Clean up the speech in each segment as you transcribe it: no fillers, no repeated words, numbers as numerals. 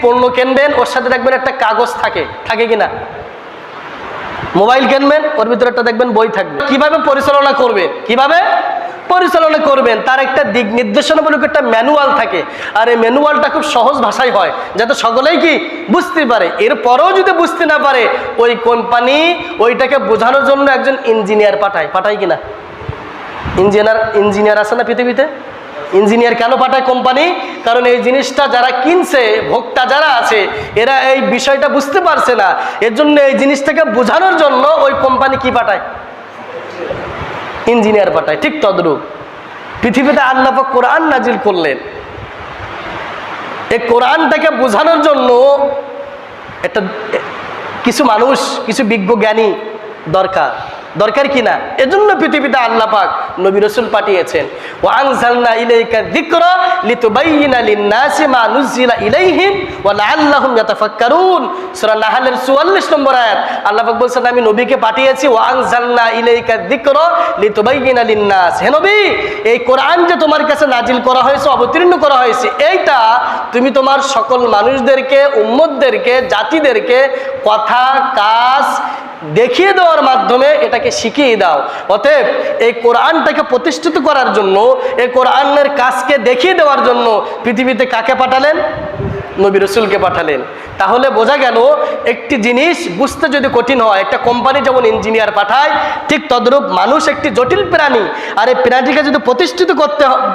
পণ্য কিনবেন, ওর সাথে দেখবেন একটা কাগজ থাকে কিনা। মোবাইল কিনবেন, ওর ভিতরে একটা দেখবেন বই থাকবে। কিভাবে পরিচালনা করবেন তার একটা দিক নির্দেশনামূলক একটা ম্যানুয়াল থাকে। আর এই ম্যানুয়ালটা খুব সহজ ভাষায় হয়, যাতে সকলেই কি বুঝতে পারে। এরপরেও যদি বুঝতে না পারে, ওই কোম্পানি ওইটাকে বোঝানোর জন্য একজন ইঞ্জিনিয়ার পাঠায় কিনা। ইঞ্জিনিয়ার আছে না পৃথিবীতে? ইঞ্জিনিয়ার কেন পাঠায় কোম্পানি? কারণ এই জিনিসটা যারা কিনছে, ভোক্তা যারা আছে, এরা এই বিষয়টা বুঝতে পারছে না। এর জন্য এই জিনিসটাকে বোঝানোর জন্য ওই কোম্পানি কি পাঠায়? ইঞ্জিনিয়ার পাঠায়। ঠিক তদ্রূপ পৃথিবীতে আল্লাহ পাক কোরআন নাজিল করলেন। এই কোরআনটাকে বোঝানোর জন্য একটা কিছু মানুষ, কিছু বিজ্ঞ জ্ঞানী দরকার কিনা। এজন্য পৃথিবীতে আল্লাহ পাক নবী রাসূল পাঠিয়েছেন। ওয়া আনজালনা ইলাইকা যিকরা লিতুবাইয়িনা লিন-নাসি মা নুজিলা ইলাইহিম ওয়া লাআল্লাহুম ইয়াতাফাক্কারুন। সূরা নাহলের 44 নম্বর আয়াত আল্লাহ পাক বলেছেন, আমি নবীকে পাঠিয়েছি ওয়া আনজালনা ইলাইকা যিকরা লিতুবাইয়িনা লিন-নাস। হে নবী, এই কোরআন যে তোমার কাছে নাজিল করা হয়েছে, অবতীর্ণ করা হয়েছে, এইটা তুমি তোমার সকল মানুষদেরকে, উম্মতদেরকে, জাতিদেরকে কথা কাজ দেখিয়ে দেওয়ার মাধ্যমে এটাকে শিখিয়ে দাও। অতএব এই কোরআনটাকে প্রতিষ্ঠিত করার জন্য, এই কোরআনের কাজকে দেখিয়ে দেওয়ার জন্য পৃথিবীতে কাকে পাঠালেন? নবী রাসূলকে পাঠালেন। তাহলে বোঝা গেল, একটি জিনিস বুঝতে যদি কঠিন হয়, একটা কোম্পানি যেমন ইঞ্জিনিয়ার পাঠায়, ঠিক তদ্রূপ মানুষ একটি জটিল প্রাণী। আর এই প্রাণীটিকে যদি প্রতিষ্ঠিত করতে হয়,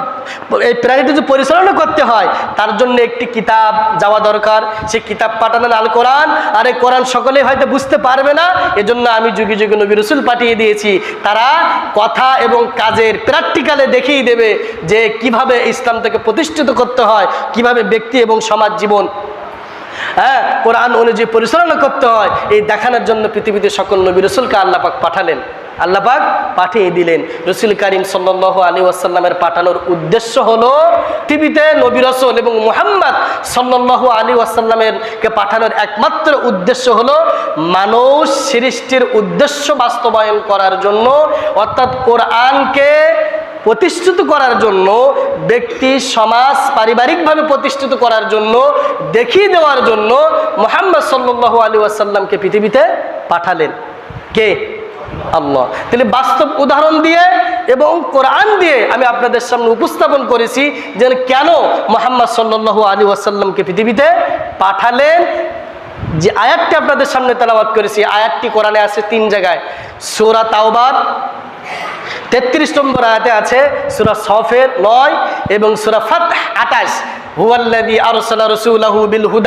এই প্রাণীটি যদি পরিচালনা করতে হয়, তার জন্য একটি কিতাব যাওয়া দরকার। সেই কিতাব পাঠালেন আল কোরআন। আর এই কোরআন সকলেই হয়তো বুঝতে পারবে না, এজন্য আমি যুগে যুগে নবী রাসূল পাঠিয়ে দিয়েছি। তারা কথা এবং কাজের প্র্যাকটিক্যালে দেখিয়ে দেবে যে কিভাবে ইসলামটাকে প্রতিষ্ঠিত করতে হয়, কিভাবে ব্যক্তি এবং সমাজ জীবন কোরআন অনুযায়ী পরিচালনা করতে হয়। এই দেখানোর জন্য পৃথিবীতে সকল নবী রাসূলকে আল্লাহ পাক পাঠালেন, আল্লাহ পাক পাঠিয়ে দিলেন। রাসূল কারীম সাল্লাল্লাহু আলাইহি ওয়াসাল্লামের পাঠানোর উদ্দেশ্য হলো, পৃথিবীতে নবী রাসূল এবং মুহাম্মদ সাল্লাল্লাহু আলাইহি ওয়াসাল্লামের কে পাঠানোর একমাত্র উদ্দেশ্য হলো মানুষ সৃষ্টির উদ্দেশ্য বাস্তবায়ন করার জন্য, অর্থাৎ কোরআনকে প্রতিষ্ঠিত করার জন্য, ব্যক্তি সমাজ পারিবারিকভাবে প্রতিষ্ঠিত করার জন্য, দেখিয়ে দেওয়ার জন্য মুহাম্মদ সাল্লাল্লাহু আলাইহি ওয়াসাল্লামকে পৃথিবীতে পাঠালেন। কে? আল্লাহ। তাহলে বাস্তব উদাহরণ দিয়ে এবং কোরআন দিয়ে আমি আপনাদের সামনে উপস্থাপন করেছি যে কেন মুহাম্মদ সাল্লাল্লাহু আলাইহি ওয়াসাল্লামকে পৃথিবীতে পাঠালেন। যে আয়াতটি আপনাদের সামনে তেলাওয়াত করেছি, আয়াতটি কোরআনে আছে 3 জায়গায়। সূরা তাওবার 33 নম্বর আয়াতে আছে, সূরা সফের 9 এবং সূরা ফাতহ 28। হুয়াল্লাযী আরসালা রাসূলাহু বিল হুদা